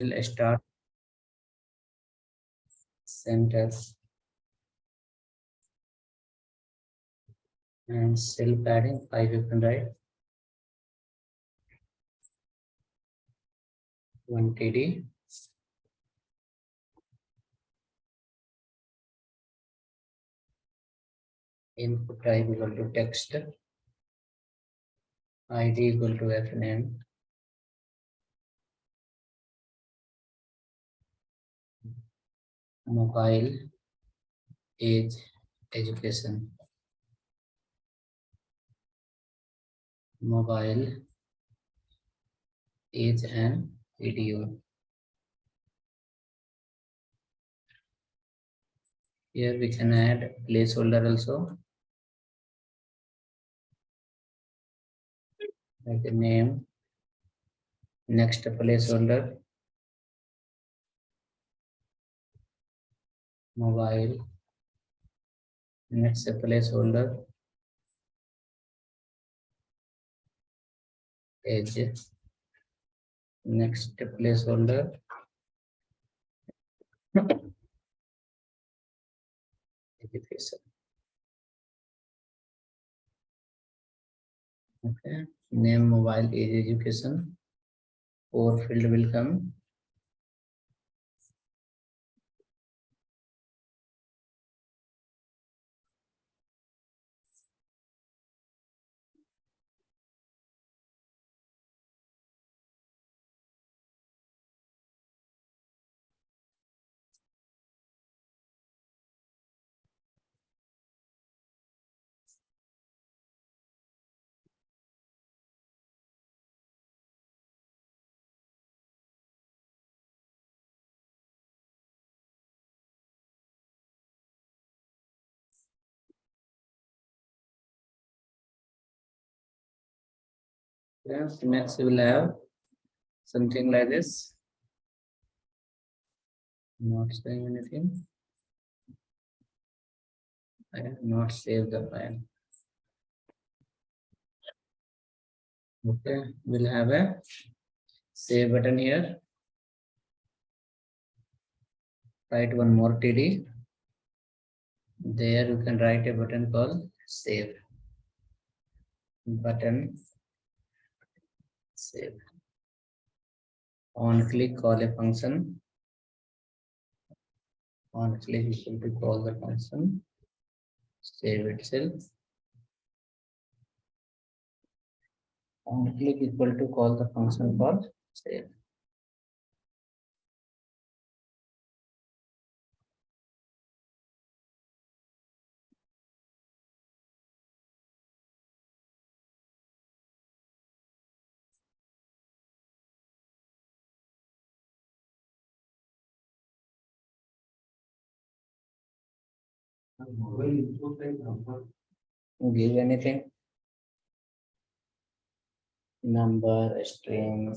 We'll start sentence and cell padding 5 you can write 1 TD. Input type equal to text. ID equal to fname. Mobile, age, education. Mobile, age and video. Here we can add placeholder also, like a name. Next placeholder, mobile. Next placeholder, age. Next placeholder, education. Okay. Name, mobile, age, education. 4 field will come. Yes, next we will have something like this. Not saying anything. I have not saved the file. Okay, we'll have a save button here. Write one more TD. There you can write a button called save. Button save. On click call a function. On click equal to call the function. Save itself. On click equal to call the function called save. Give anything. Number, string.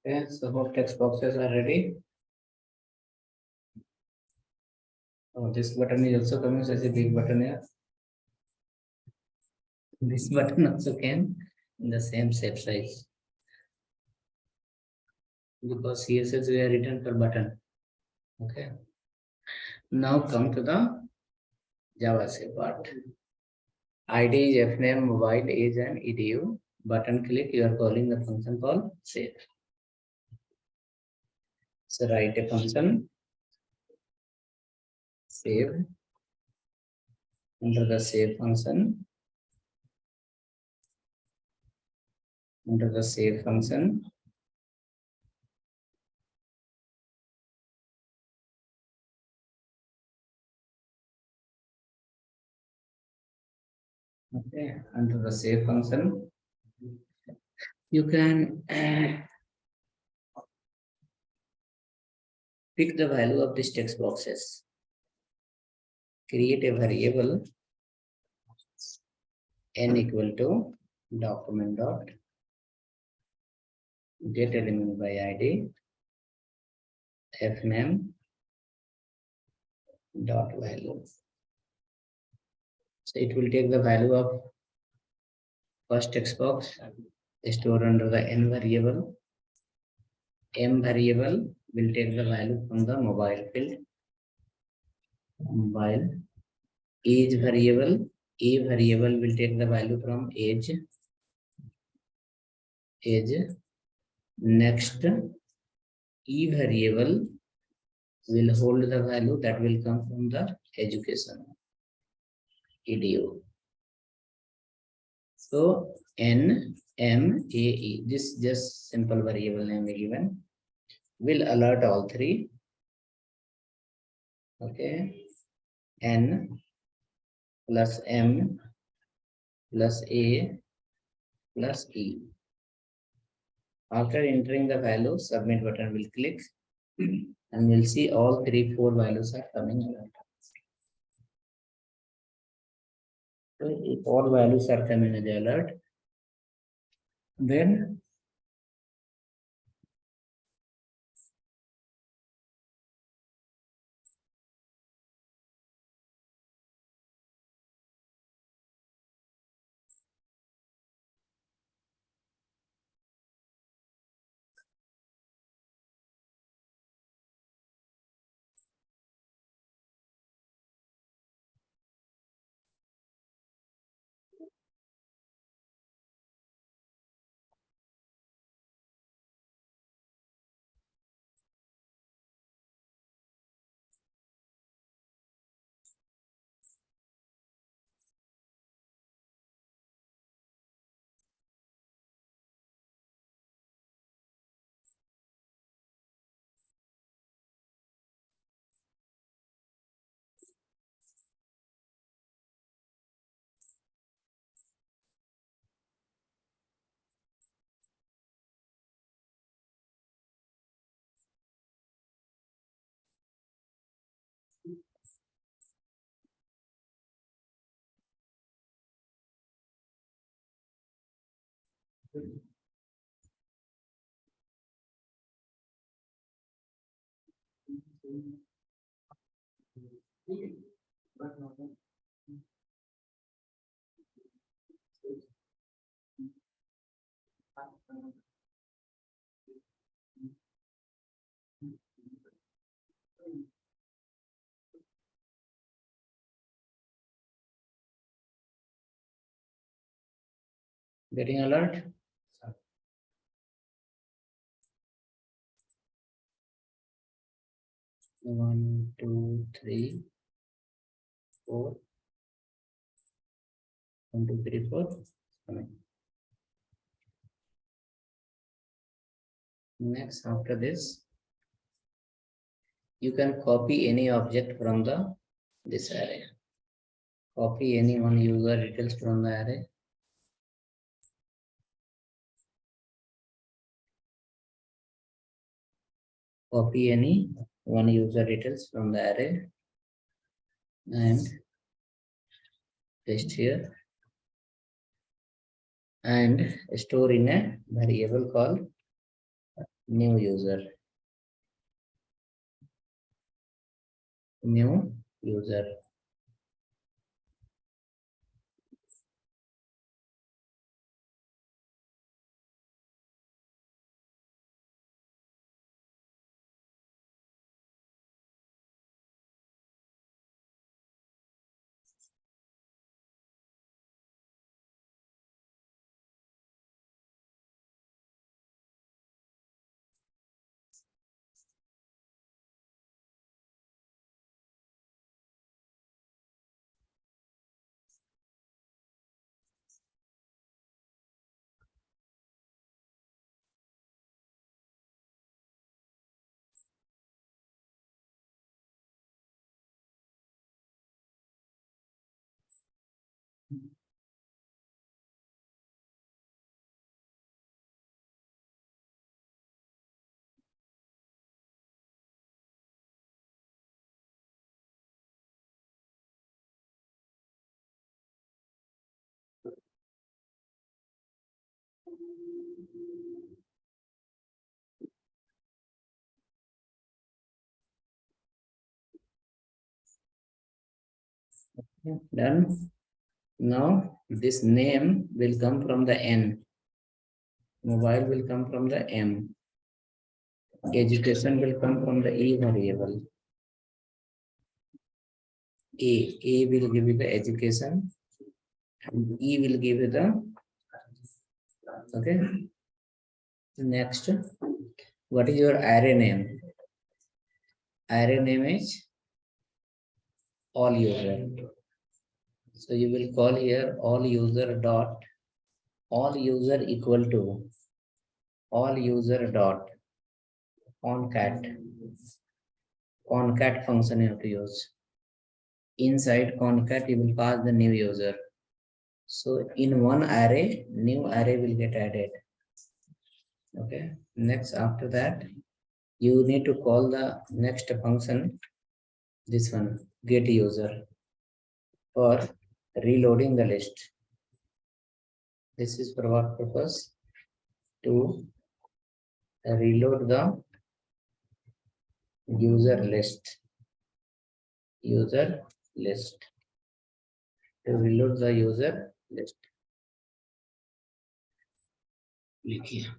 Okay, so hope text boxes are ready. Oh, this button is also coming as a big button here. This button also came in the same shape size. Because CSS we are written for button. Okay. Now come to the JavaScript part. ID is fname, mobile age and edu. Button click, you are calling the function called save. So write a function save. Enter the save function. Enter the save function. Okay, enter the save function. You can pick the value of these text boxes. Create a variable n equal to document dot get element by id fname dot value. So it will take the value of first text box stored under the n variable. M variable will take the value from the mobile field. Mobile age variable. A variable will take the value from age. Age. Next, E variable will hold the value that will come from the education. Edu. So N M A E. This just simple variable name given will alert all three. Okay. N plus M plus A plus E. After entering the value, submit button will click and we'll see all 4 values are coming alert. So if all values are coming as alert, then getting alert. 1, 2, 3, 4. 1, 2, 3, 4. Next, after this, you can copy any object from this array. Copy any one user details from the array. Copy any one user details from the array and paste here and store in a variable called new user, new user. Done. Now this name will come from the N. Mobile will come from the M. Education will come from the E variable. A will give you the education and E will give you the, okay. Next, what is your array name? Array name is all user. So you will call here all user dot all user equal to all user dot concat function you have to use. Inside concat you will pass the new user. So in one array, new array will get added. Okay. Next, after that, you need to call the next function, this one, get user, for reloading the list. This is for what purpose? To reload the user list. User list. To reload the user list. Click here.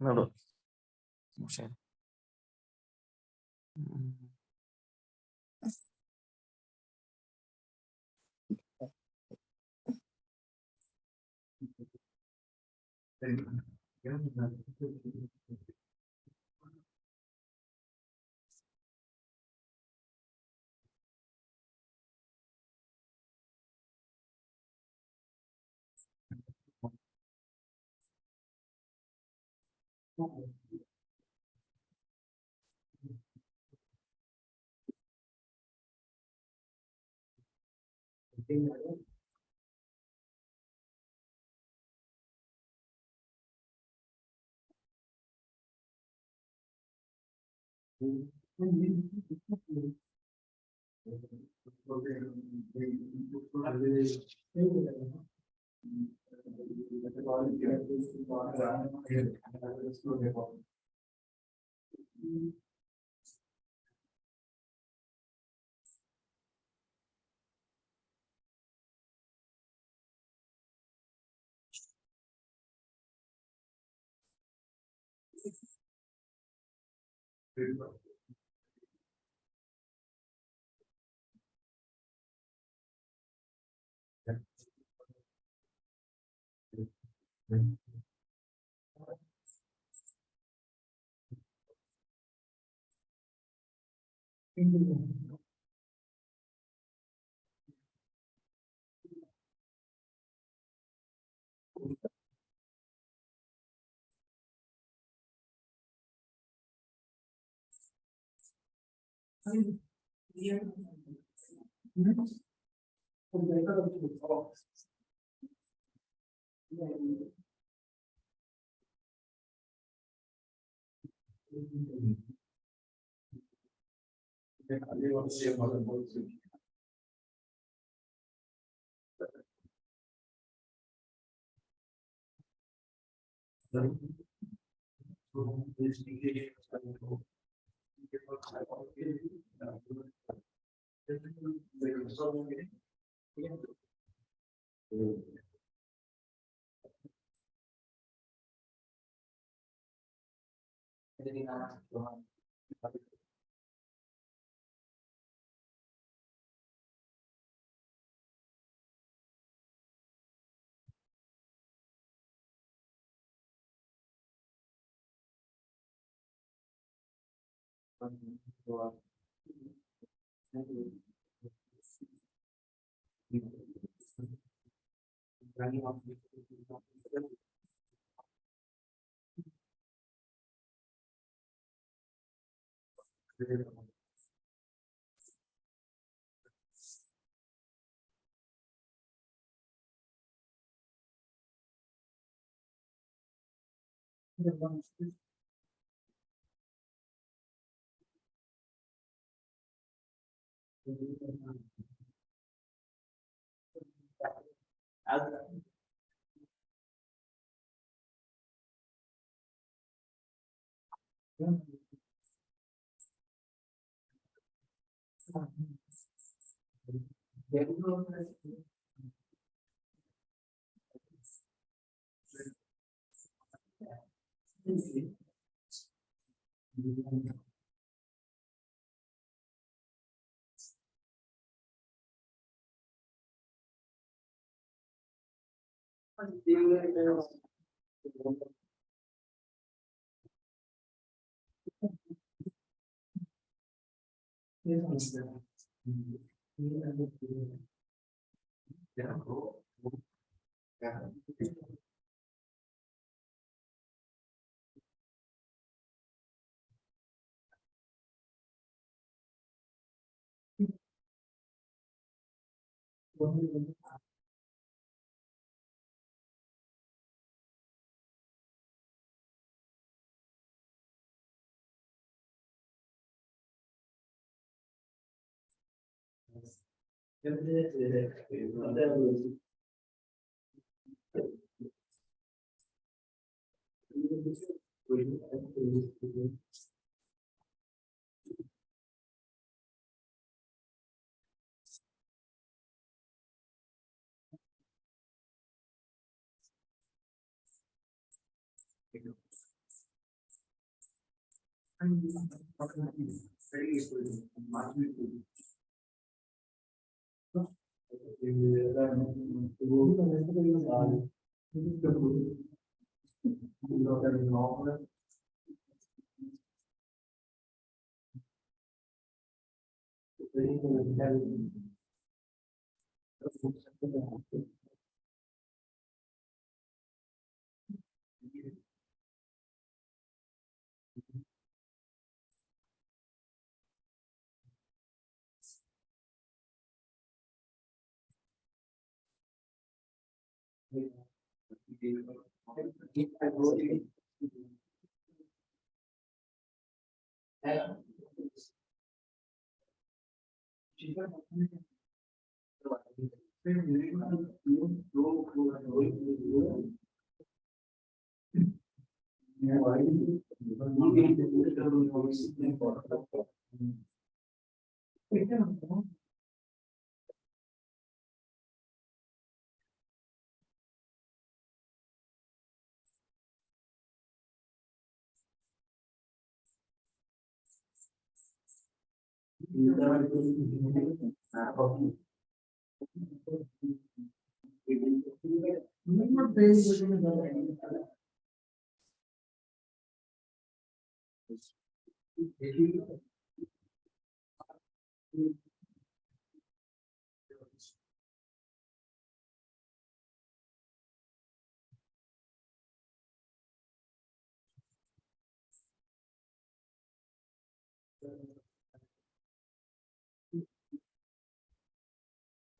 ನೋಡು ಸರಿ.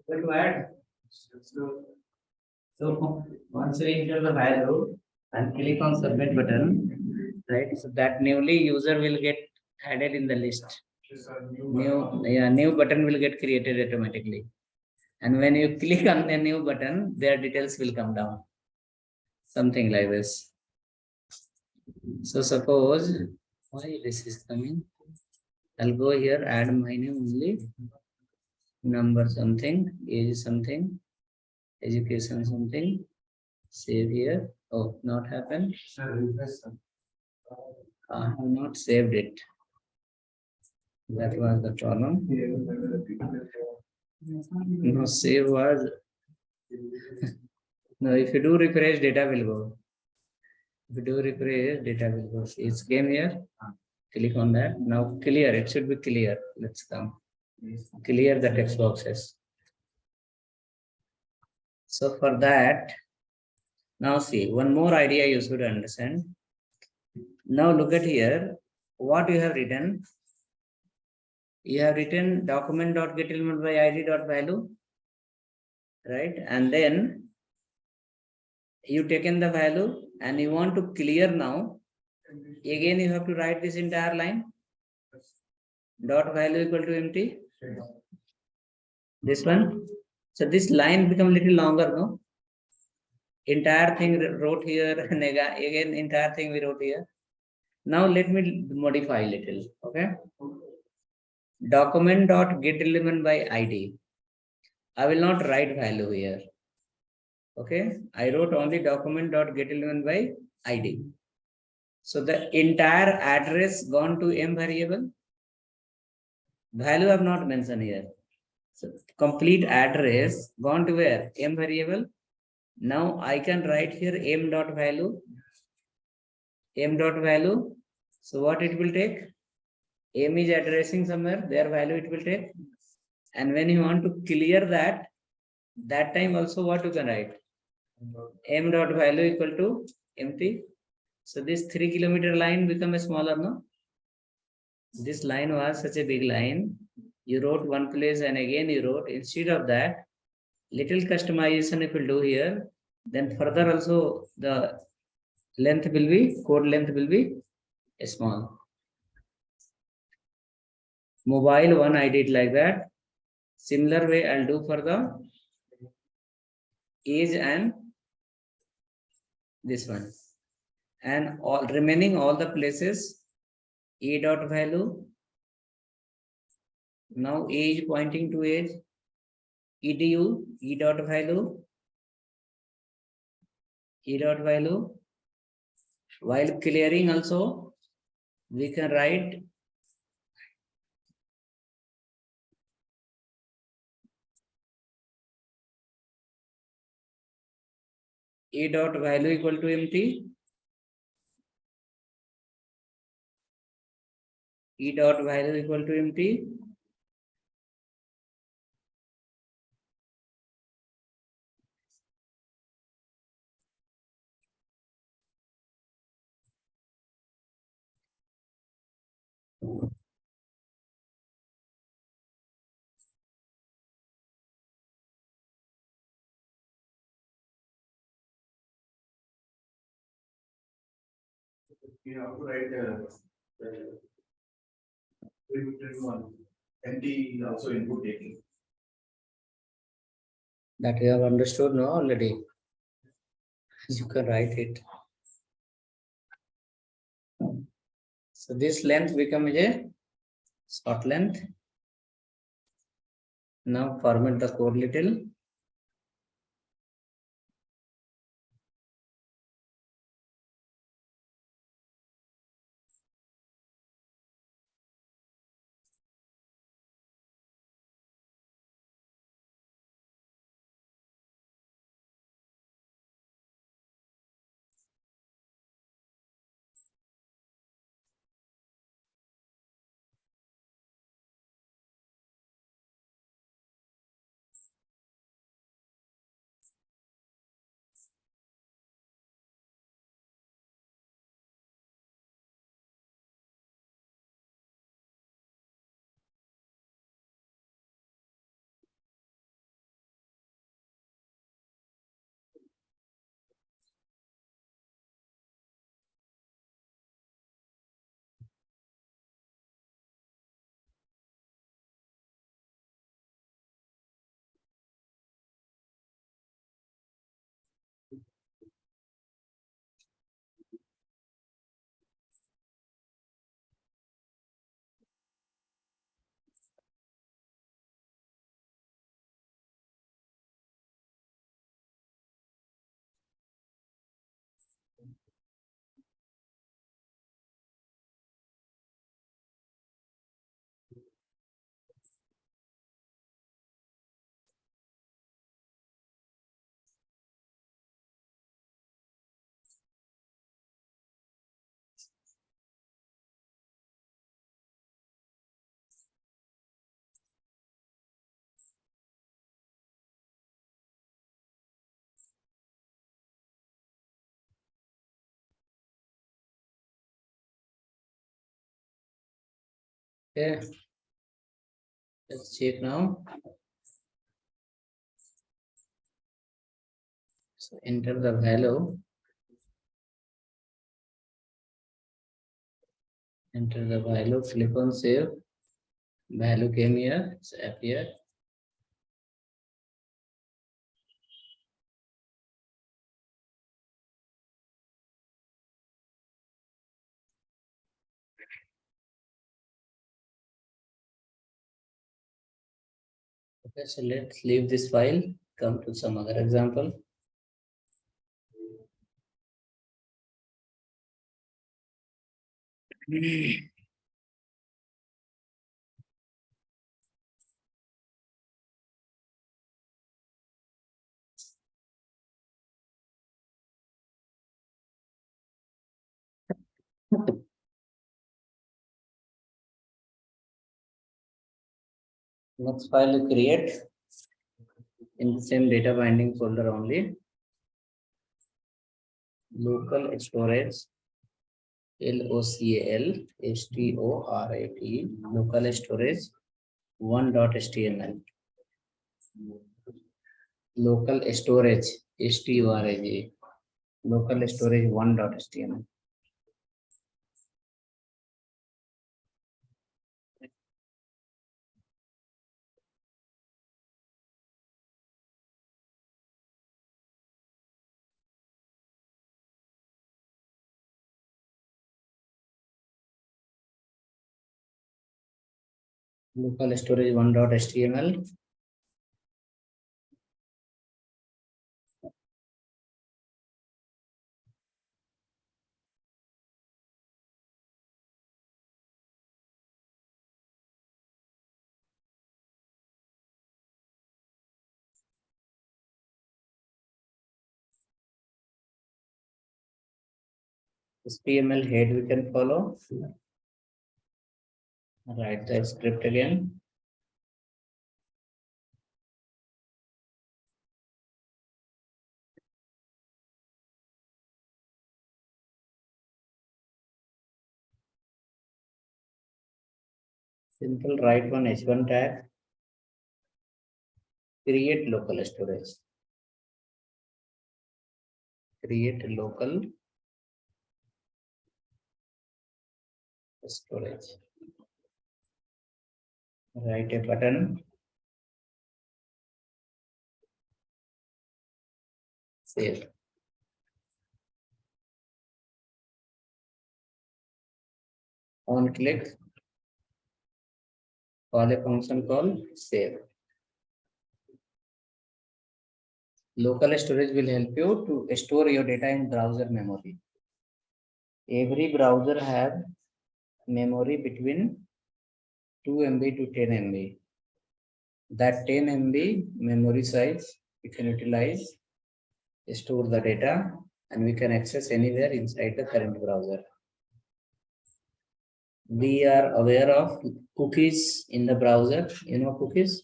To add. So once we enter the value and click on submit button, right? So that newly user will get added in the list. New button will get created automatically. And when you click on the new button, their details will come down. Something like this. So suppose why this is coming. I'll go here, add my name only, number something, age something, education something, save here. Oh, not happened. I have not saved it. That was the problem. No, save was. No, if you do refresh, data will go. If you do refresh, data will go. It's came here. Click on that. Now clear. It should be clear. Let's come. Clear the text boxes. So for that, now see, one more idea you should understand. Now look at here, what you have written. You have written document.getElementById.value, right? And then you taken the value and you want to clear now. Again, you have to write this entire line. Dot value equal to empty. This one. So this line become little longer, no? Entire thing wrote here, and again entire thing we wrote here. Now let me modify a little, okay? Document.getElementById. I will not write value here. Okay, I wrote only document.getElementById. So the entire address gone to m variable. Value I have not mentioned here. So complete address gone to where? M variable. Now I can write here m dot value. M dot value. So what it will take? M is addressing somewhere, their value it will take. And when you want to clear that time also what you can write? M dot value equal to empty. So this 3 kilometer line become a smaller, no? This line was such a big line. You wrote one place and again you wrote. Instead of that, little customization if you do here, then further also the length will be, code length will be small. Mobile one I did like that. Similar way I'll do for the age and this one. And all remaining all the places, a dot value. Now age pointing to age, edu, e dot value, e dot value. While clearing also, we can write e dot value equal to empty, e dot value equal to empty. You have to write the one. NT also input taking. That you have understood no already. You can write it. So this length becomes a short length. Now format the code little. Okay, let's check now. So enter the value. Enter the value, click on save. Value came here, it's appeared. Okay, so let's leave this file, come to some other example. Next file you create in the same data binding folder only. Local storage, LOCAL STORAT, local storage 1.html. Local storage STORAGE, local storage 1.html. Local storage 1.html. HTML head we can follow. Write the script again. Simple write one h1 tag. Create local storage. Create local storage. Write a button. Save. On click. Call a function called save. Local storage will help you to store your data in browser memory. Every browser have memory between 2 MB to 10 MB. That 10 MB memory size we can utilize, store the data, and we can access anywhere inside the current browser. We are aware of cookies in the browser. You know cookies?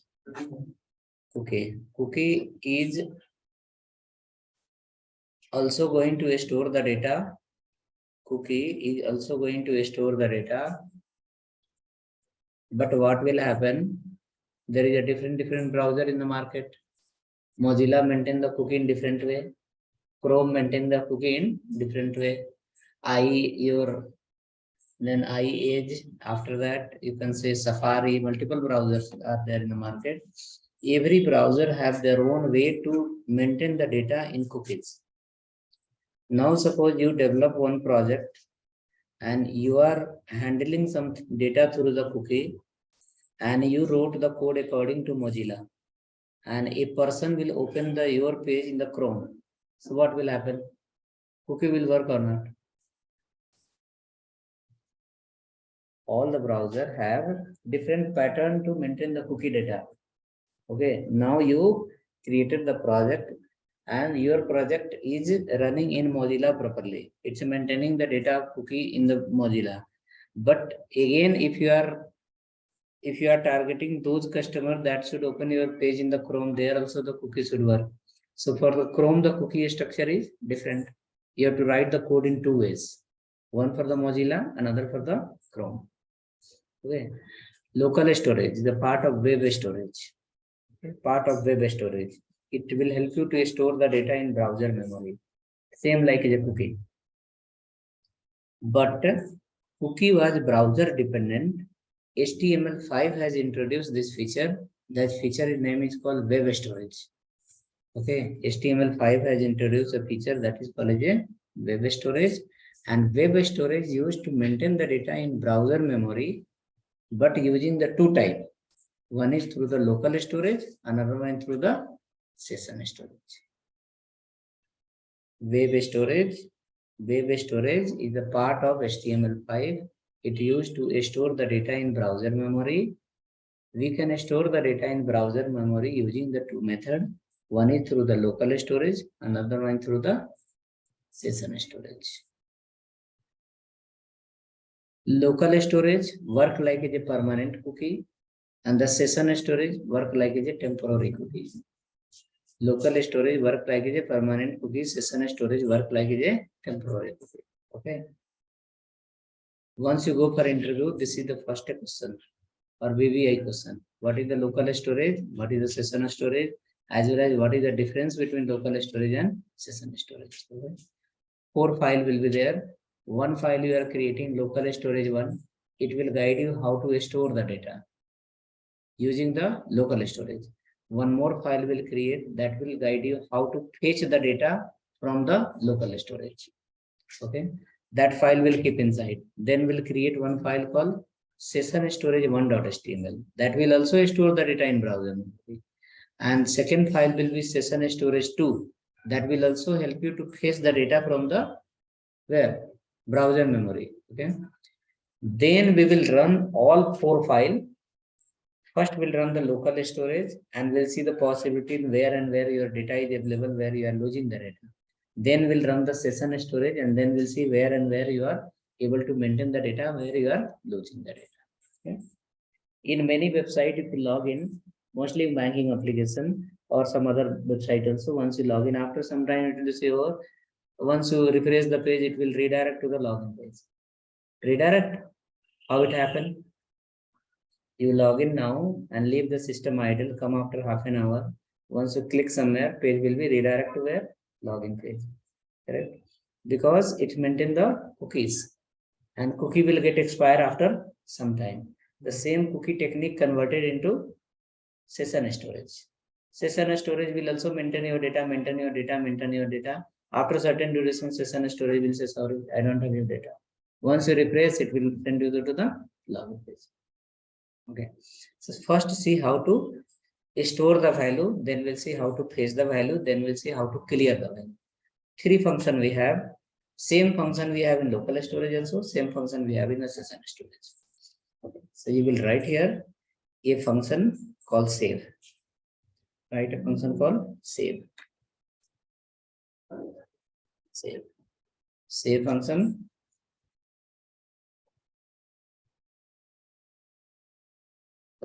Cookie is also going to store the data. Cookie is also going to store the data. But what will happen? There is a different browser in the market. Mozilla maintain the cookie in different way. Chrome maintain the cookie in different way. Then Edge. After that, you can say Safari. Multiple browsers are there in the market. Every browser have their own way to maintain the data in cookies. Now, suppose you develop one project and you are handling some data through the cookie, and you wrote the code according to Mozilla, and a person will open your page in the Chrome. So what will happen? Cookie will work or not? All the browser have different pattern to maintain the cookie data. Okay, now you created the project and your project is running in Mozilla properly. It's maintaining the data cookie in the Mozilla. But again, if you are targeting those customers that should open your page in the Chrome, there also the cookie should work. So for the Chrome, the cookie structure is different. You have to write the code in two ways. One for the Mozilla, another for the Chrome. Okay. Local storage is the part of web storage. Okay. Part of web storage. It will help you to store the data in browser memory. Same like a cookie. But cookie was browser dependent. HTML5 has introduced this feature. That feature name is called web storage. Okay, HTML5 has introduced a feature that is called a web storage, and web storage used to maintain the data in browser memory, but using the two types. One is through the local storage, another one through the session storage. Web storage is a part of HTML5. It used to store the data in browser memory. We can store the data in browser memory using the two methods. One is through the local storage, another one through the session storage. Local storage work like a permanent cookie, and the session storage work like a temporary cookie. Local storage work like a permanent cookie, session storage work like a temporary cookie. Okay. Once you go for interview, this is the first question or BBI question. What is the local storage? What is the session storage? As well as what is the difference between local storage and session storage? Okay. 4 files will be there. One file you are creating, local storage one. It will guide you how to store the data using the local storage. One more file will create that will guide you how to fetch the data from the local storage. Okay, that file will keep inside. Then we'll create one file called session storage 1.html that will also store the data in browser. And second file will be session storage 2 that will also help you to fetch the data from the browser memory. Okay, then we will run all 4 files. First, we'll run the local storage and we'll see the possibility where your data is available, where you are losing the data. Then we'll run the session storage and then we'll see where you are able to maintain the data, where you are losing the data. Okay. In many websites, if you log in, mostly banking application or some other website also, once you log in, after some time it will say, oh, once you refresh the page, it will redirect to the login page. Redirect, how it happen? You log in now and leave the system idle, come after half an hour. Once you click somewhere, page will be redirected to where? Login page. Correct? Because it maintains the cookies. and cookie will get expire after some time. The same cookie technique converted into session storage. Session storage will also maintain your data, maintain your data, maintain your data. After certain duration, session storage will say, sorry, I don't have your data. Once you refresh, it will send you to the login page. Okay. So first see how to store the value, then we'll see how to fetch the value, then we'll see how to clear the value. Three functions we have. Same function we have in local storage also, same function we have in the session storage. Okay. So you will write here a function called save. Write a function called save. Save function.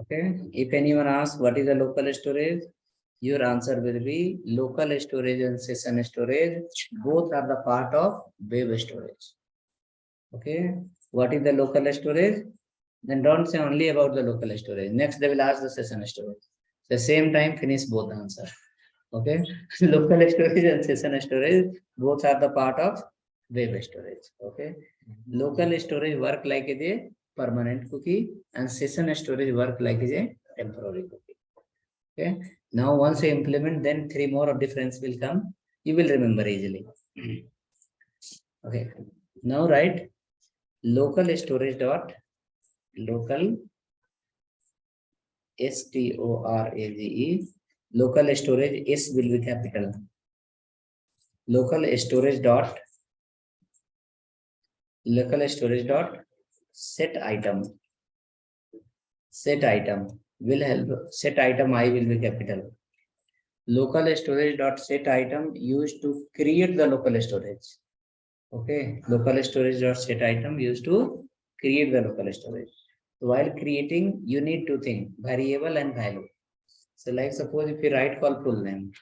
Okay. If anyone asks what is the local storage, your answer will be local storage and session storage. Both are the part of web storage. Okay. What is the local storage? Then don't say only about the local storage. Next, they will ask the session storage. The same time, finish both the answer. Okay. Local storage and session storage, both are the part of web storage. Okay. Local storage work like a permanent cookie and session storage work like a temporary cookie. Okay. Now, once you implement, then three more of difference will come. You will remember easily. Okay. Now write local storage dot local storage. Local storage S will be capital. Local storage dot set item. Set item will help. Set item I will be capital. Local storage dot set item used to create the local storage. Okay, local storage dot set item used to create the local storage. So while creating, you need two things: variable and value. So like suppose if you write called full name.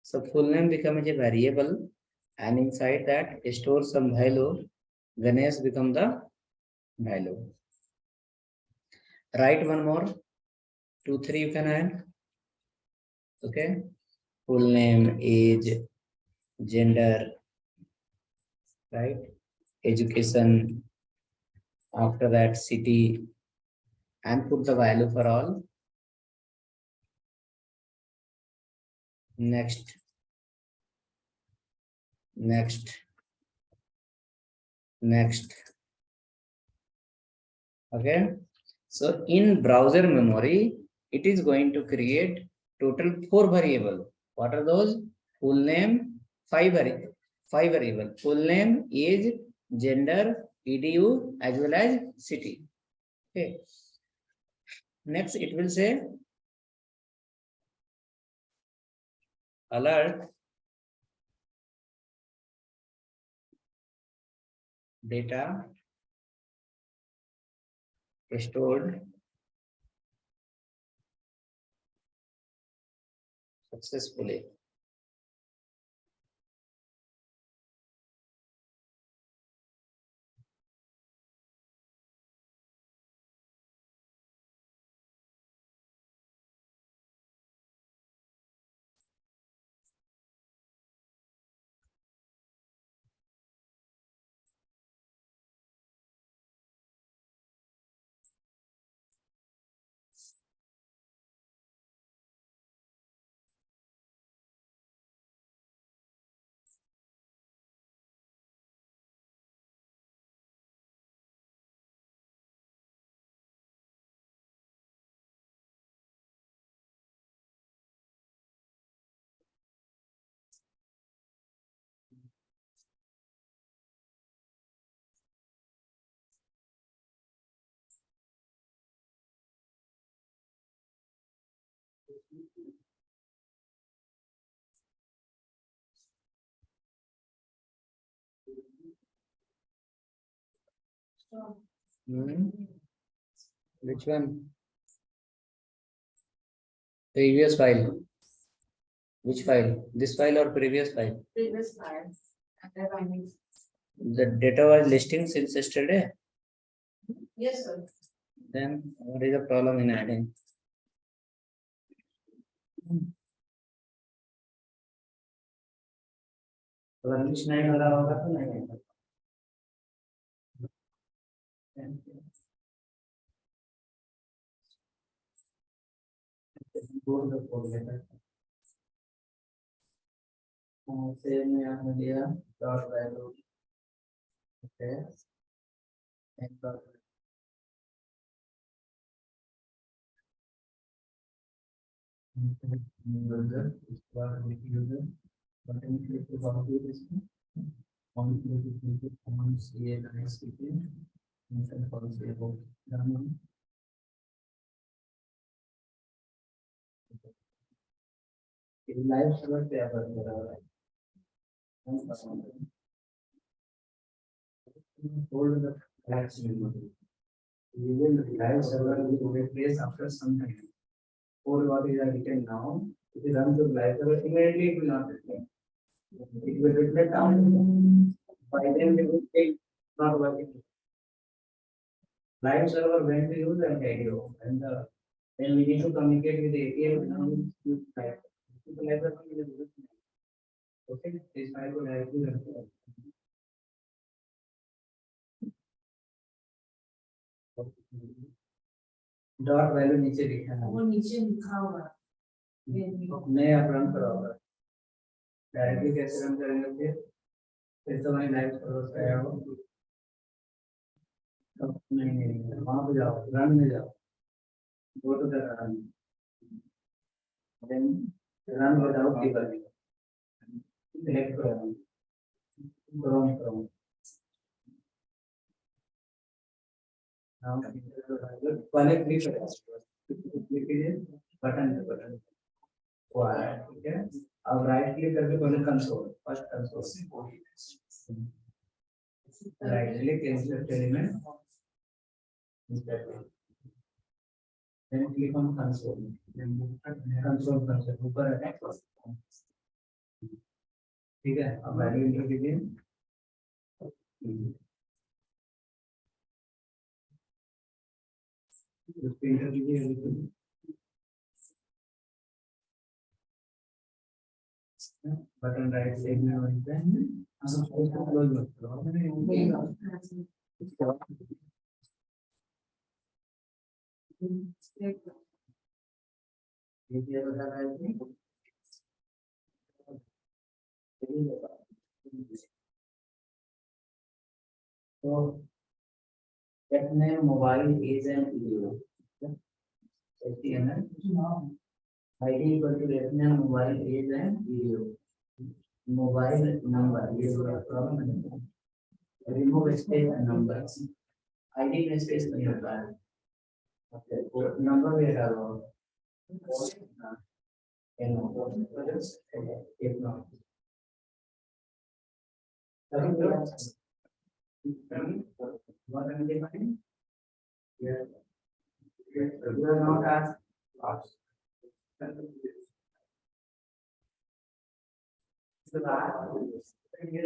So full name becomes a variable, and inside that store some value. Ganesh become the value. Write one more, 2, 3 you can add. Okay, full name, age, gender, right? Education. After that, city, and put the value for all. Next. Okay. So in browser memory, it is going to create total 4 variable. What are those? Full name, 5 variable. Full name, age, gender, edu, as well as city. Okay. Next, it will say alert data stored successfully. Which one? Previous file. Which file? This file or previous file? Previous file. The data was listing since yesterday. Yes, sir. Then what is the problem in adding? Varnish नहीं हो रहा होगा तो नहीं होगा. Go to the folder. Same में आपने दिया dot value, okay, and dot user, इसके बाद user, button click to validate इसको, on click to command CA nice speaking, and policy about done. Live server पे आप कर रहा है, hold the live server. You will live server will replace after some time. Or what is written now, if you run the live server, immediately it will not return. It will return down. By then it will take not working. Live server when to use and radio, and then we need to communicate with the API. Now use live. Live server is okay. This file will directly run. Dot value नीचे लिखा है, वो नीचे लिखा हुआ है। मैं अब रन कराऊंगा, डायरेक्टली कैसे रन करेंगे, फिर तो मैं लाइव सर्वर पे आया हूँ, नहीं वहाँ पे जाओ, रन में जाओ, go to the run, then run without debugging, select करो, क्रोम now पहले क्लिक करो, क्लिक कीजिए बटन वो आ रहा है, ठीक है, अब राइट क्लिक करके पहले console, first console, right click insert element, then click on console, console ऊपर है, ठीक है, अब वैल्यू इंटर कीजिए, इंटर कीजिए, बटन राइट साइड में बनता है, हम उसको क्लोज मत करो, ये बता रहा है तो अपने मोबाइल एज एंड वीडियो सही है ना, आईडी इक्वल टू अपने mobile as and video, mobile number ये प्रॉब्लम है, रिमूव स्पेस नंबर, आईडी में स्पेस नहीं होता है, नंबर भी डालो,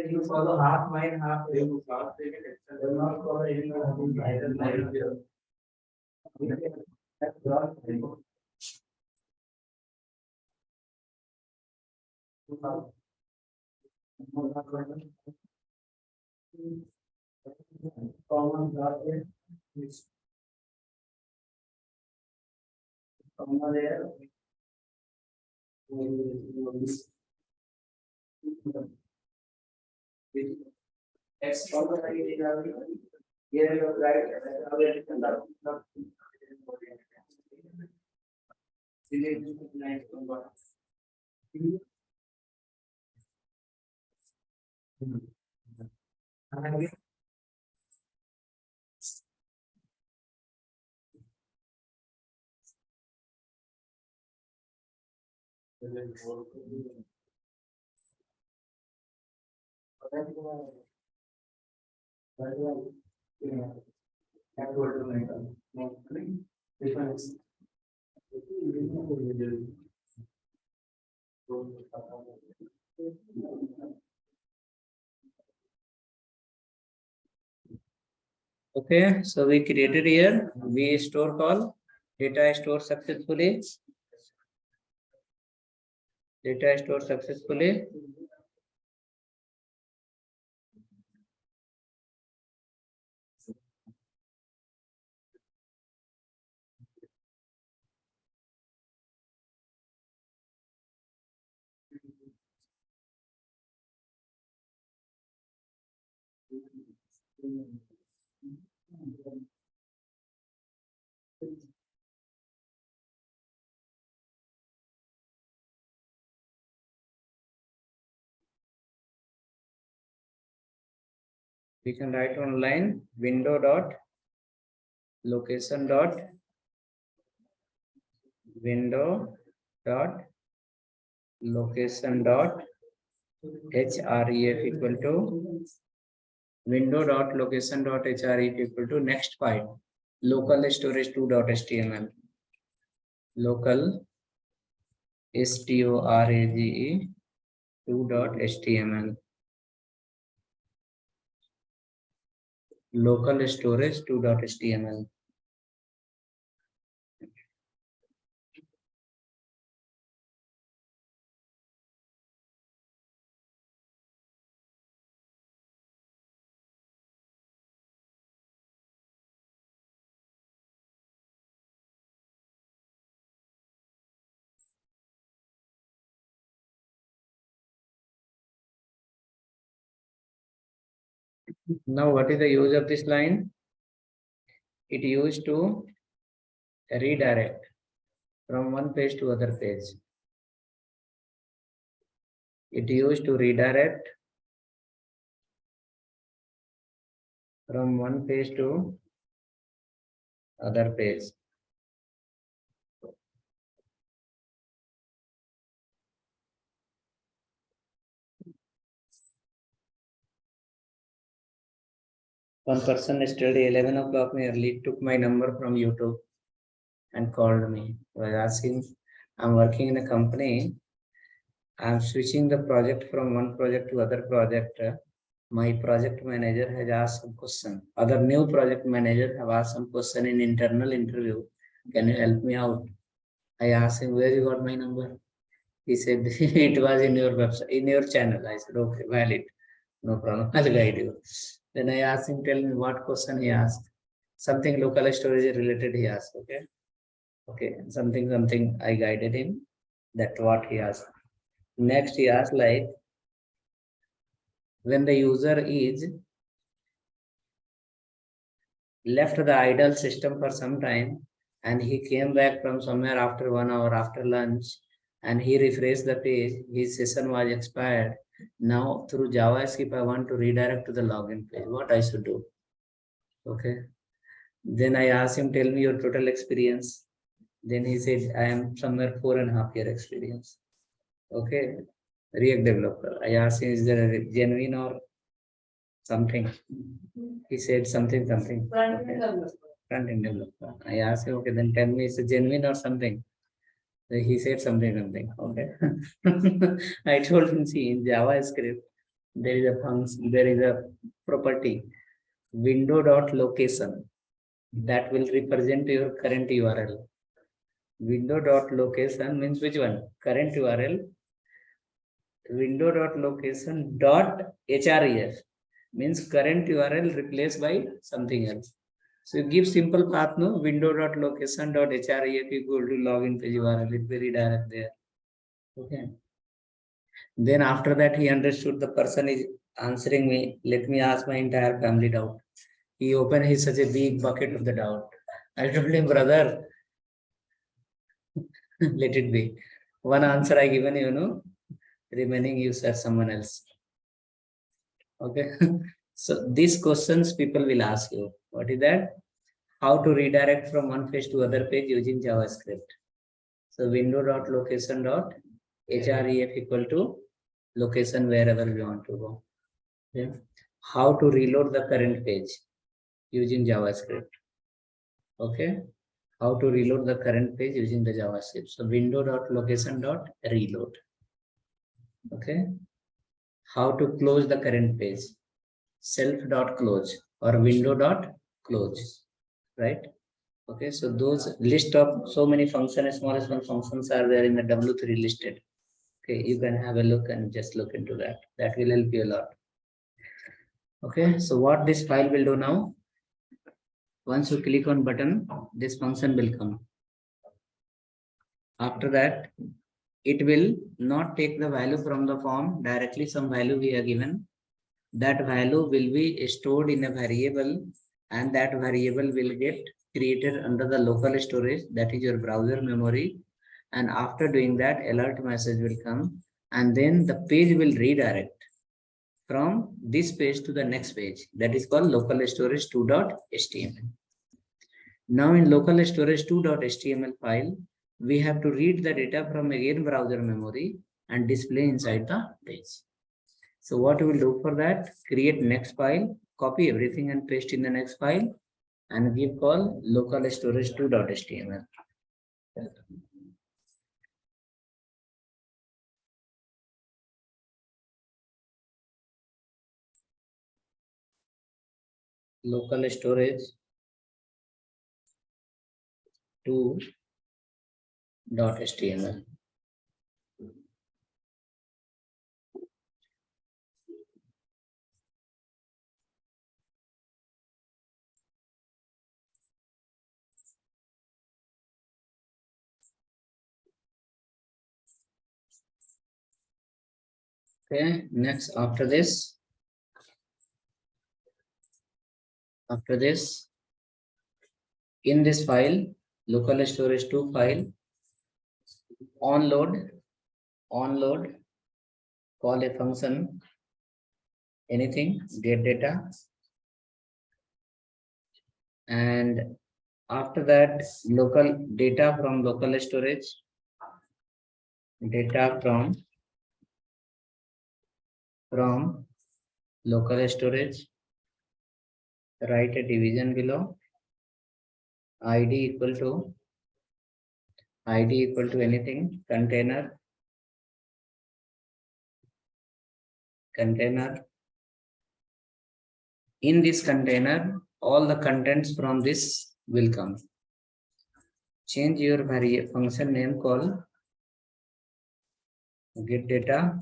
you follow half mine, half you will not follow any of these either. That's not common dot comma there. X comma here you write okay, so we created here, we store call, data stored successfully, We can write on line window dot location dot window dot location dot href equal to window dot location dot href equal to next file local storage 2 dot html local storage 2 dot html local storage 2 dot html. Now, what is the use of this line? It used to redirect from one page to other page. It used to redirect from one page to other page. One person yesterday 11 o'clock nearly took my number from YouTube and called me. I was asking, I'm working in a company. I'm switching the project from one project to other project. My project manager has asked some question. Other new project manager have asked some question in internal interview. Can you help me out? I asked him, where you got my number? He said, it was in your website, in your channel. I said, okay, valid. No problem. I'll guide you. Then I asked him, tell me what question he asked. Something local storage related he asked. Okay. Okay. Something I guided him. That's what he asked. Next he asked, like, when the user is left the idle system for some time and he came back from somewhere after 1 hour after lunch and he refreshed the page, his session was expired. Now through JavaScript, I want to redirect to the login page. What I should do? Okay. Then I asked him, tell me your total experience. Then he said, I am somewhere 4.5 year experience. Okay. React developer. I asked him, is there a genuine or something? He said something. Front-end developer. I asked him, okay, then tell me, is it genuine or something? He said something. Okay. I told him, see, in JavaScript, there is a function, there is a property, window.location, that will represent your current URL. Window.location means which one? Current URL. Window.location.href means current URL replaced by something else. So you give simple path, no? Window.location.href equal to login page URL. It will redirect there. Okay. Then after that, he understood the person is answering me. Let me ask my entire family doubt. He opened his such a big bucket of the doubt. I told him, brother, let it be. One answer I given you, remaining you search someone else. Okay. So these questions people will ask you. What is that? How to redirect from one page to other page using JavaScript. So window.location.href equal to location wherever we want to go. Okay. How to reload the current page using JavaScript. Okay. How to reload the current page using the JavaScript. So window.location.reload. Okay. How to close the current page. Self.close or window.close. Right. Okay. So those list of so many functions, small functions are there in the W3 listed. Okay. You can have a look and just look into that. That will help you a lot. Okay. So what this file will do now? Once you click on button, this function will come. After that, it will not take the value from the form directly. Some value we are given. that value will be stored in a variable, and that variable will get created under the local storage, that is your browser memory. And after doing that, alert message will come, and then the page will redirect from this page to the next page. That is called local storage 2.html. Now in local storage 2.html file, we have to read the data from again browser memory and display inside the page. So what we will do for that, create next file, copy everything and paste in the next file, and give call local storage 2.html. Local storage 2.html. Okay, next after this, in this file, local storage 2 file, onload, call a function, anything, get data, and after that, local data from local storage, data from local storage, write a division below, id equal to anything, container, in this container, all the contents from this will come. Change your function name, call get data,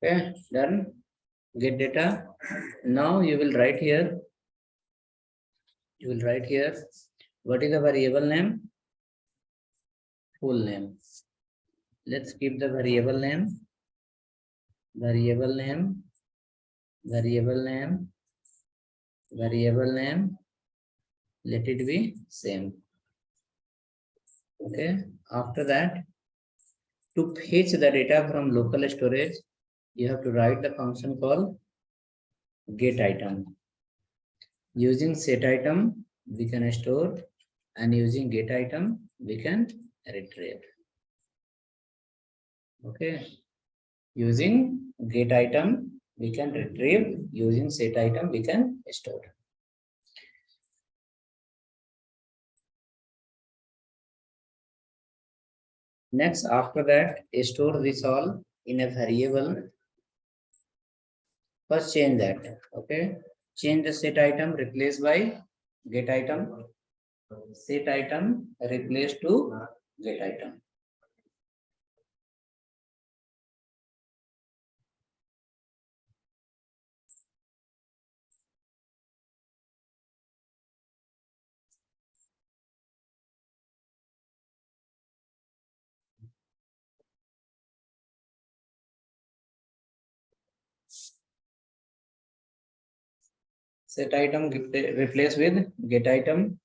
okay, done, get data. Now you will write here, what is the variable name? Full name. Let's keep the variable name, let it be same. Okay, after that, to fetch the data from local storage, you have to write the function called get item. Using set item, we can store, and using get item, we can retrieve. Okay, using get item, we can retrieve, using set item, we can store. Next, after that, store this all in a variable. First change that, okay? Change the set item, replace by get item. Set item, replace to get item. Set item replace with get item.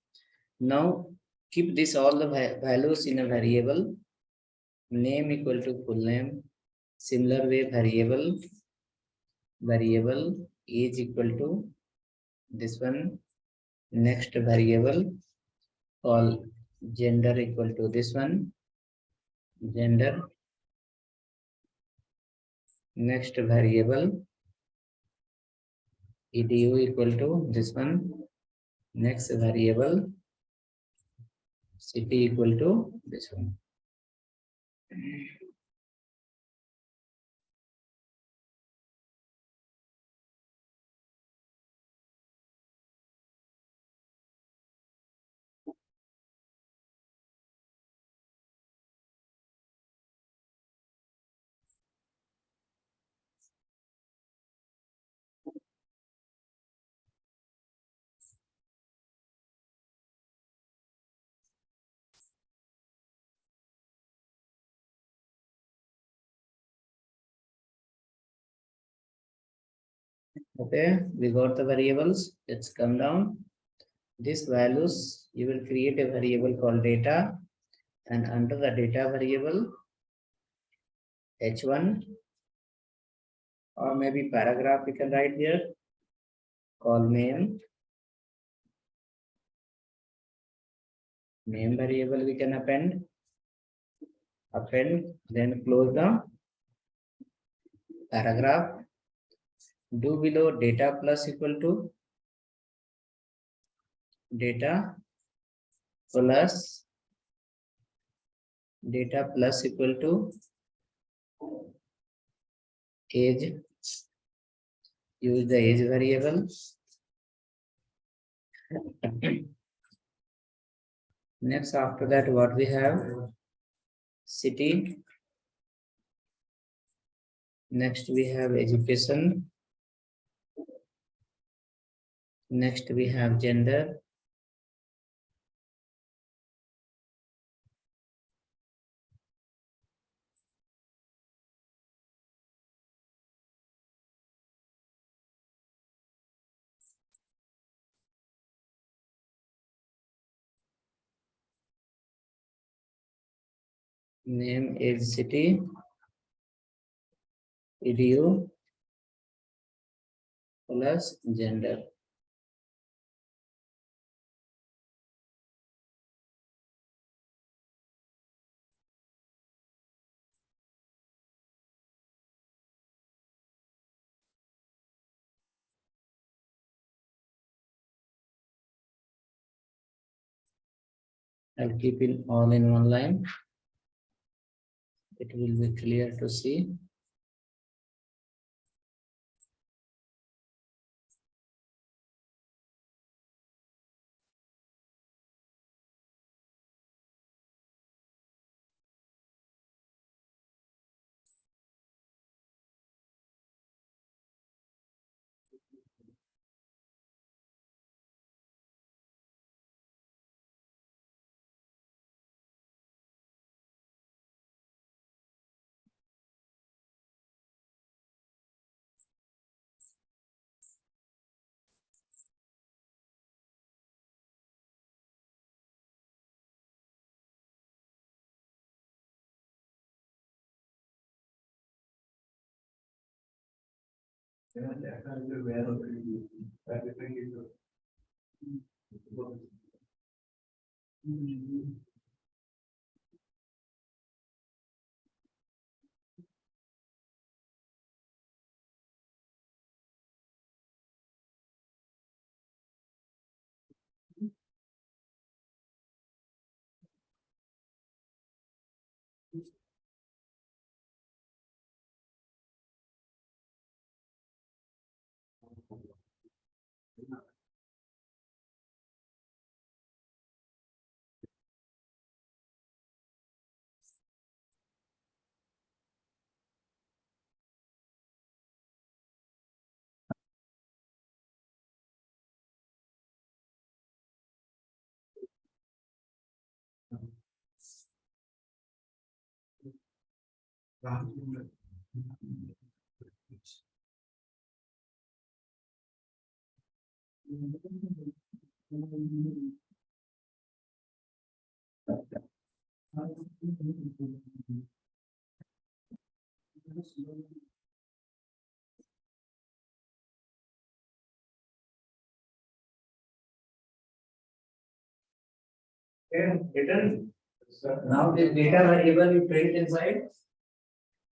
Now keep this all the values in a variable. Name equal to full name. Similar way, variable age equal to this one. Next variable call gender equal to this one, gender. Next variable edu equal to this one. Next variable city equal to this one. Okay, we got the variables. Let's come down. These values, you will create a variable called data, and under the data variable, h1 or maybe paragraph we can write here, call name. Name variable we can append, then close the paragraph. Do below data plus equal to data plus equal to age. Use the age variable. Next, after that, what we have? City. Next, we have education. Next, we have gender. Name is city. Edu plus gender. I'll keep it all in one line. It will be clear to see. Written. Now this data variable you print inside.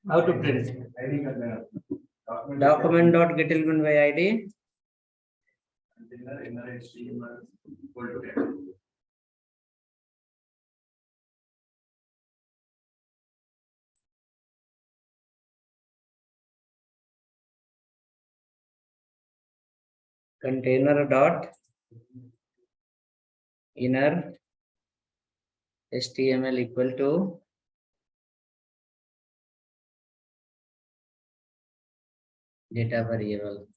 How to print? Document dot get element by ID. Container dot inner HTML equal to data variable.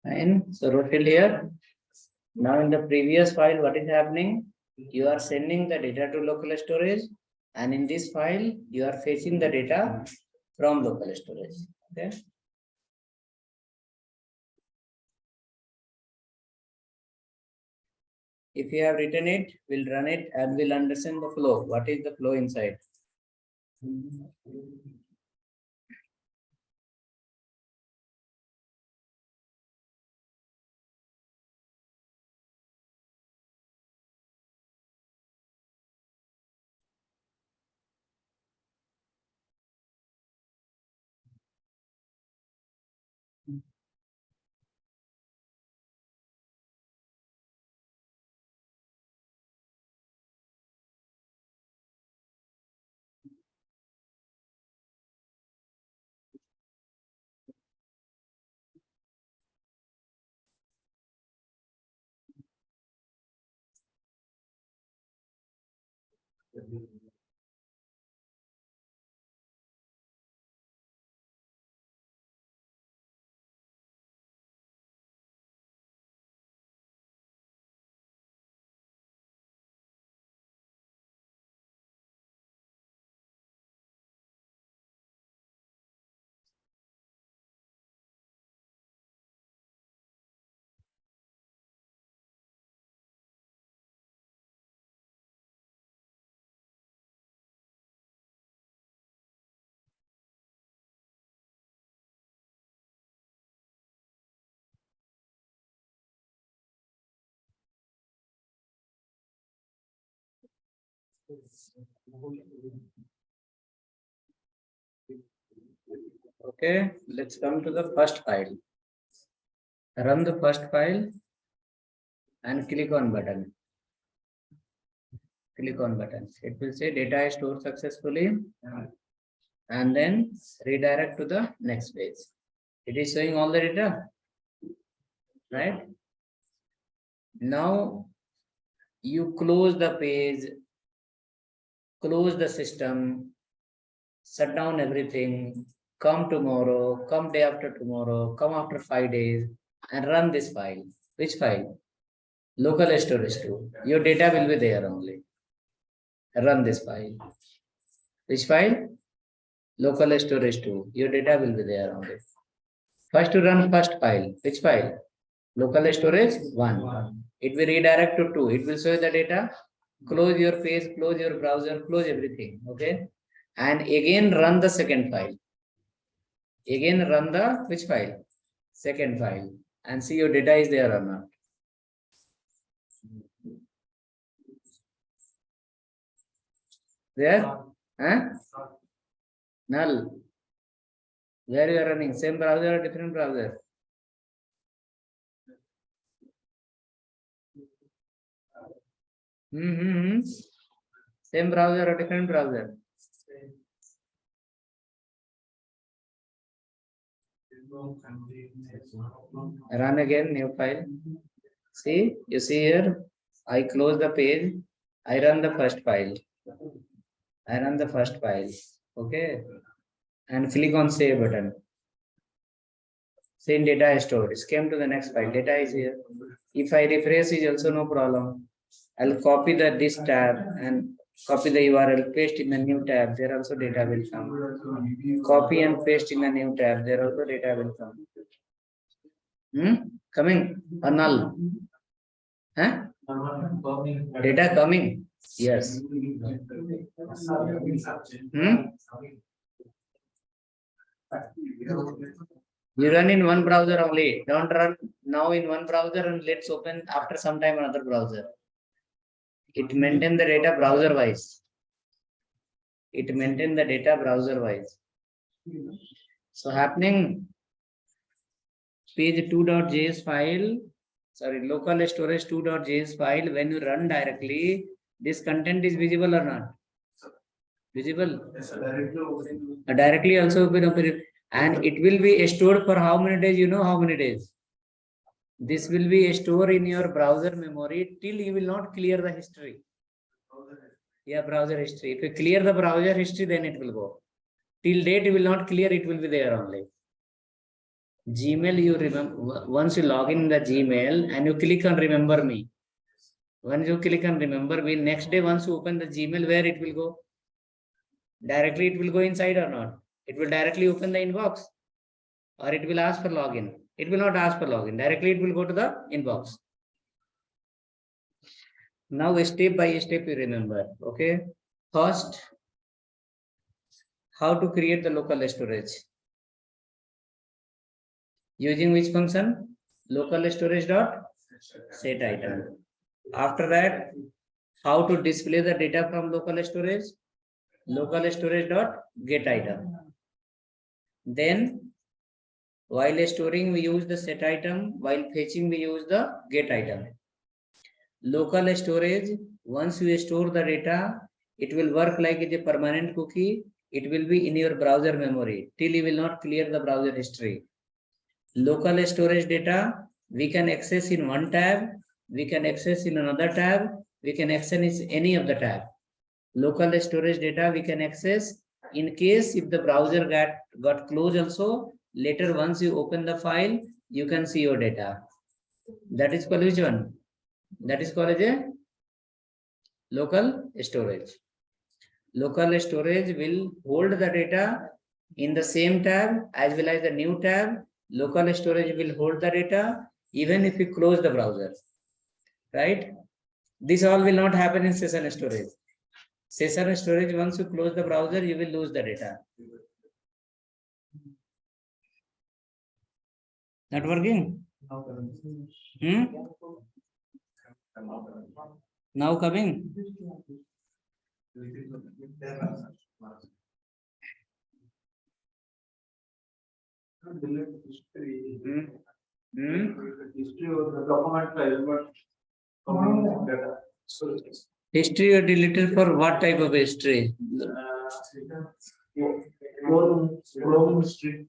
And so wrote till here. Now in the previous file, what is happening? You are sending the data to local storage, and in this file, you are fetching the data from local storage. Okay. If you have written it, we'll run it and we'll understand the flow. What is the flow inside? Okay, let's come to the first file. Run the first file and click on button. Click on button. It will say data is stored successfully, and then redirect to the next page. It is showing all the data, right? Now you close the page, close the system, shut down everything, come tomorrow, come day after tomorrow, come after 5 days, and run this file. Which file? Local storage 2. Your data will be there only. Run this file. Which file? Local storage 2. Your data will be there only. First to run first file. Which file? Local storage 1. It will redirect to 2. It will show the data. Close your page, close your browser, close everything. Okay. And again run the second file. Again run the which file? Second file. And see your data is there or not. There? Huh? Null. Where you are running? Same browser or different browser? Same browser or different browser? Run again, new file. See, you see here, I close the page, I run the first file. I run the first file. Okay. And click on save button. Same data is stored. Came to the next file. Data is here. If I refresh, is also no problem. I'll copy this tab and copy the URL, paste in a new tab. There also data will come. Copy and paste in a new tab. There also data will come. Coming or null? Huh? Data coming? Yes. You run in one browser only. Don't run now in one browser and let's open after some time another browser. It maintain the data browser wise. It maintain the data browser wise. So happening page 2.js file, sorry, local storage 2.js file, when you run directly, this content is visible or not? Visible? Yes, sir. Directly also open, and it will be stored for how many days? You know how many days? This will be stored in your browser memory till you will not clear the history. Yeah, browser history. If you clear the browser history, then it will go. Till date, you will not clear, it will be there only. Gmail, you remember, once you log in the Gmail and you click on remember me. Once you click on remember me, next day, once you open the Gmail, where it will go? Directly, it will go inside or not? It will directly open the inbox or it will ask for login. It will not ask for login. Directly, it will go to the inbox. Now, step by step, you remember. Okay. First, how to create the local storage. Using which function? Local storage dot set item. After that, how to display the data from local storage? Local storage dot get item. Then, while storing, we use the set item. While fetching, we use the get item. Local storage, once you store the data, it will work like a permanent cookie. It will be in your browser memory till you will not clear the browser history. Local storage data, we can access in one tab, we can access in another tab, we can access in any of the tab. Local storage data we can access in case if the browser got closed also, later once you open the file, you can see your data. That is called which one? That is called a local storage. Local storage will hold the data in the same tab as well as the new tab. Local storage will hold the data even if you close the browser. Right? This all will not happen in session storage. Session storage, once you close the browser, you will lose the data. Not working? Now coming? History of the document file, but data. So History you deleted for what type of history? Chrome history.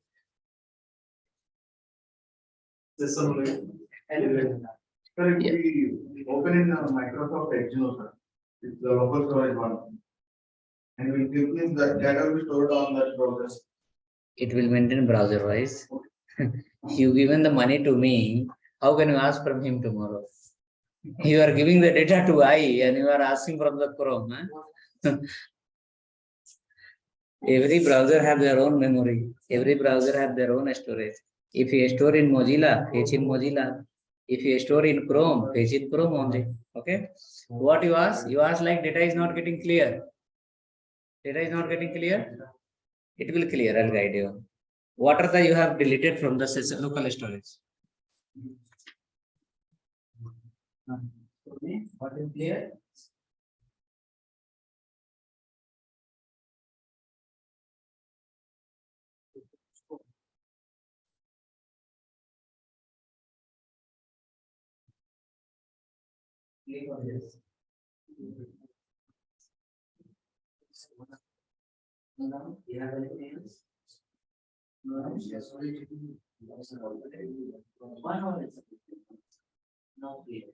Sir, if we open in Microsoft Edge, sir, it's the local storage one. And we give this that data will be stored on that browser. It will maintain browser wise. You given the money to me, how can you ask from him tomorrow? You are giving the data to I and you are asking from the Chrome. Huh? Every browser have their own memory. Every browser have their own storage. If you store in Mozilla, fetch in Mozilla. If you store in Chrome, fetch in Chrome only. Okay. What you ask? You ask like data is not getting clear. Data is not getting clear. It will clear. I'll guide you. What are the you have deleted from the local storage? What is clear? Click on this. Now, you have anything else? No, yes, one more. No, clear.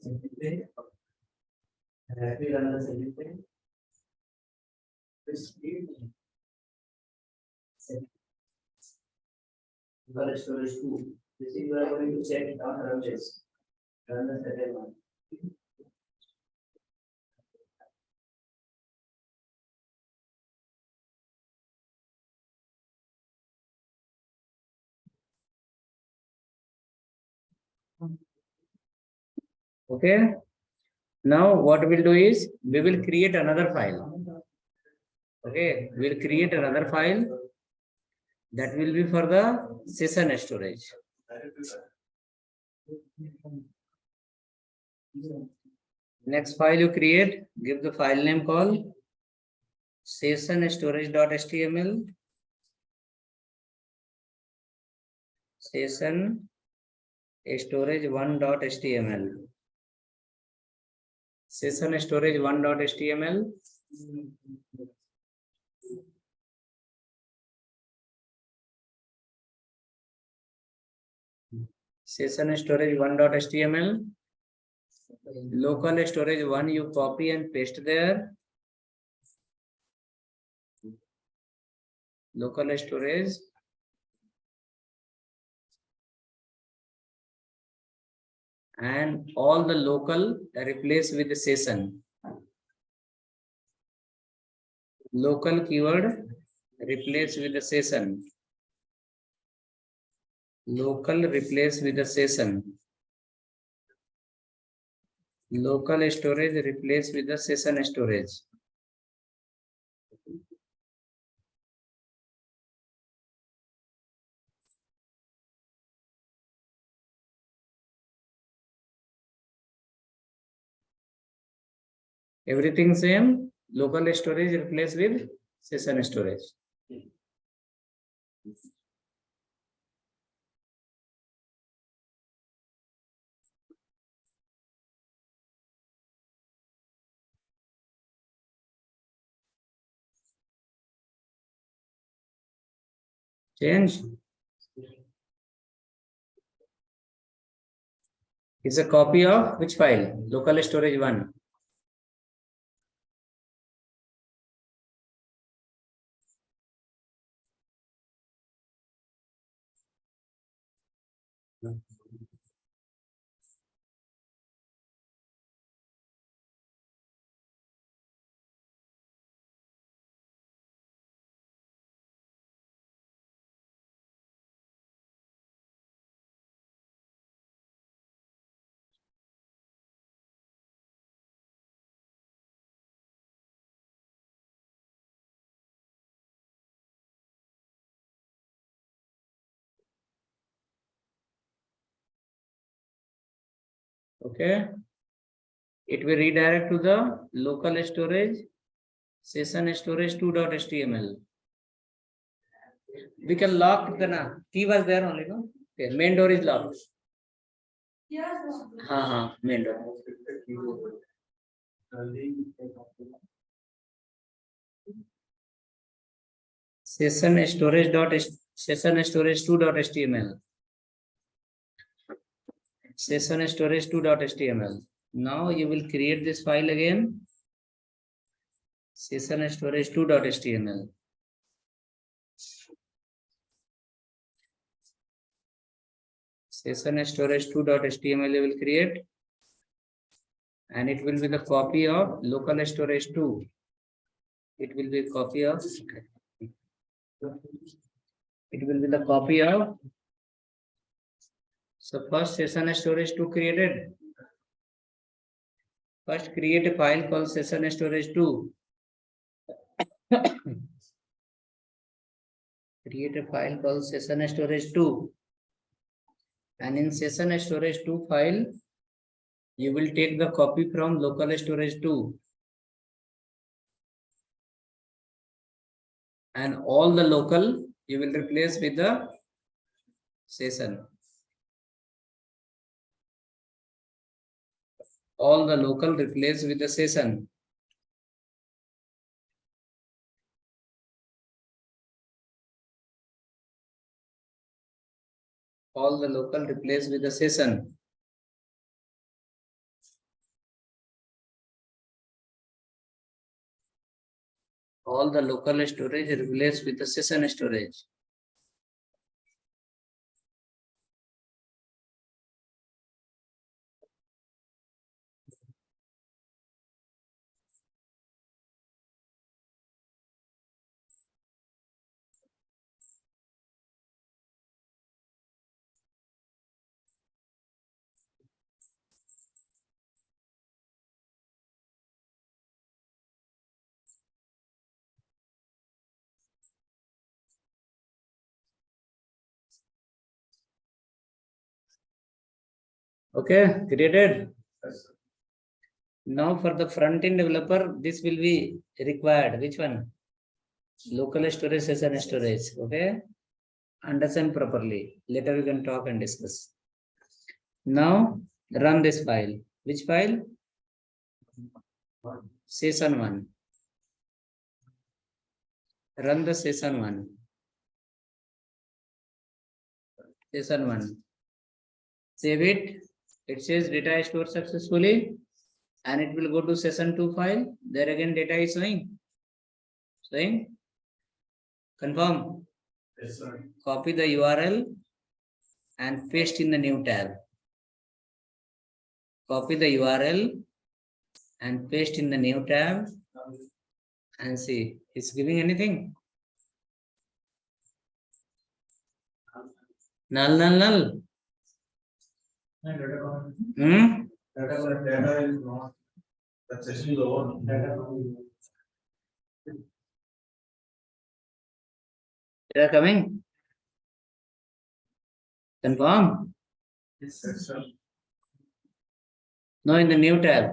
Have you run the second page? Storage 2. This is you are going to check on run this. Run the second one. Okay. Now what we'll do is we will create another file. Okay, we'll create another file that will be for the session storage. Next file you create, give the file name called session storage.html. Session storage1.html. Session storage1.html. Session storage1.html. Local storage 1 you copy and paste there. Local storage. And all the local replace with the session. Local keyword replace with the session. Local replace with the session. Local storage replace with the session storage. Everything same. Local storage replace with session storage. Change. Is a copy of which file? Local storage 1. Okay. It will redirect to the local storage session storage 2.html. We can lock the key was there only, no? Okay, main door is locked. Main door. Session storage 2.html. Session storage 2.html. Now you will create this file again. Session storage 2.html. Session storage 2.html you will create, and it will be the copy of local storage 2. It will be a copy of. It will be the copy of. So first session storage 2 created. First create a file called session storage 2. Create a file called session storage 2. And in session storage 2 file, you will take the copy from local storage 2. And all the local you will replace with the session. All the local replace with the session. All the local replace with the session. all the local storage replaced with the session storage. Okay, created. Now for the front-end developer, this will be required. Which one? Local storage, session storage. Okay, understand properly. Later we can talk and discuss. Now run this file. Which file? Session 1. Run the session 1. Session 1. Save it. It says data is stored successfully. And it will go to session 2 file. There again data is showing. Showing? Confirm. Yes, sir. Copy the URL and paste in the new tab. Copy the URL and paste in the new tab and see, it's giving anything? Null, null, null. Data is not. The session is over. They are coming. Confirm. Yes, sir. No, in the new tab.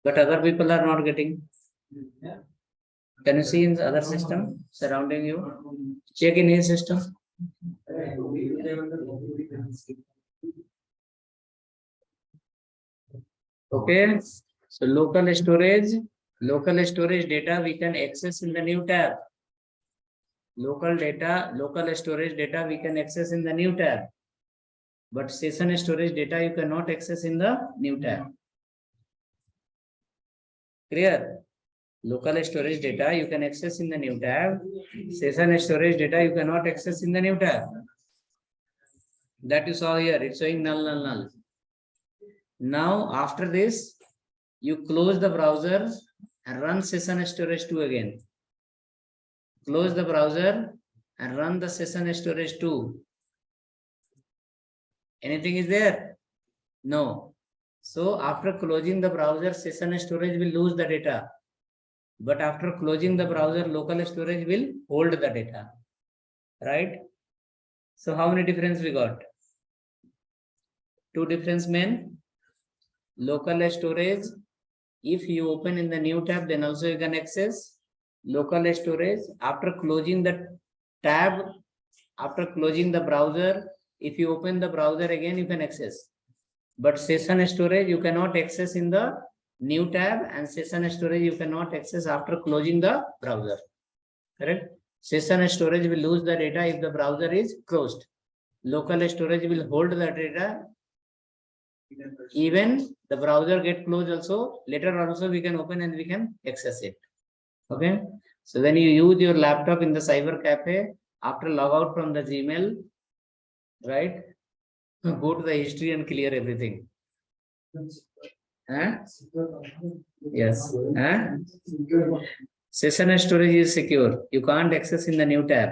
But other people are not getting. Can you see in the other system surrounding you? Check in his system. Okay. So local storage data we can access in the new tab. Local storage data we can access in the new tab. But session storage data you cannot access in the new tab. Clear? Local storage data you can access in the new tab. Session storage data you cannot access in the new tab. That you saw here, it's showing null, null, null. Now after this, you close the browser and run session storage 2 again. Close the browser and run the session storage 2. Anything is there? No. So after closing the browser, session storage will lose the data. But after closing the browser, local storage will hold the data. Right? So how many difference we got? 2 difference mean local storage. If you open in the new tab, then also you can access local storage. After closing the tab, after closing the browser, if you open the browser again, you can access. But session storage you cannot access in the new tab, and session storage you cannot access after closing the browser. Correct? Session storage will lose the data if the browser is closed. Local storage will hold the data. Even the browser get closed also, later also we can open and we can access it. Okay. So when you use your laptop in the cyber cafe, after log out from the Gmail, right? Go to the history and clear everything. Huh? Yes. Huh? Session storage is secure. You can't access in the new tab.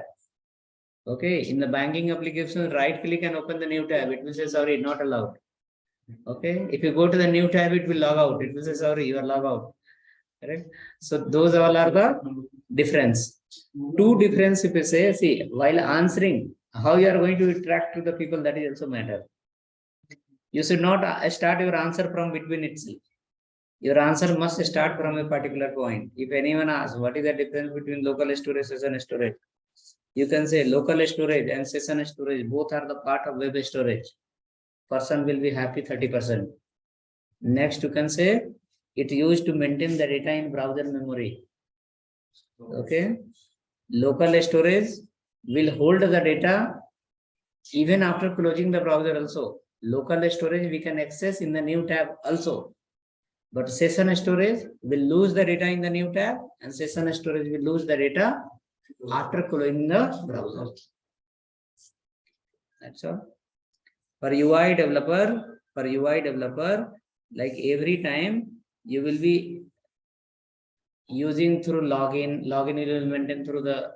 Okay. In the banking application, right click and open the new tab. It will say sorry, not allowed. Okay. If you go to the new tab, it will log out. It will say sorry, you are log out. Correct. So those all are the difference. 2 difference if you say, see, while answering, how you are going to interact to the people, that is also matter. You should not start your answer from between itself. Your answer must start from a particular point. If anyone asks, what is the difference between local storage, session storage? You can say local storage and session storage, both are the part of web storage. Person will be happy 30%. Next, you can say it used to maintain the data in browser memory. Okay. Local storage will hold the data even after closing the browser also. Local storage we can access in the new tab also. But session storage will lose the data in the new tab, and session storage will lose the data after closing the browser. That's all. For UI developer, like every time you will be using through login will maintain through the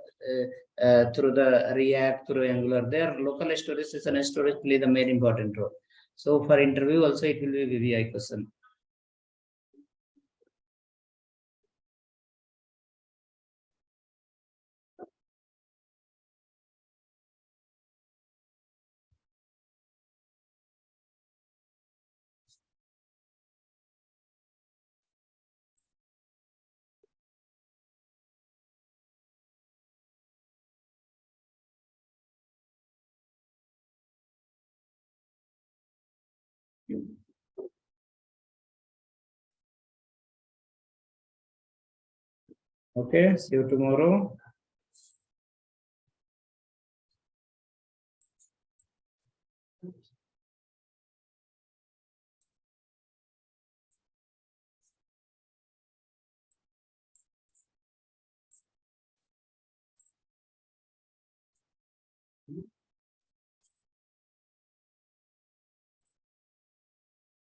React, through Angular. Their local storage, session storage play the main important role. So for interview also it will be VVI question. Okay, see you tomorrow.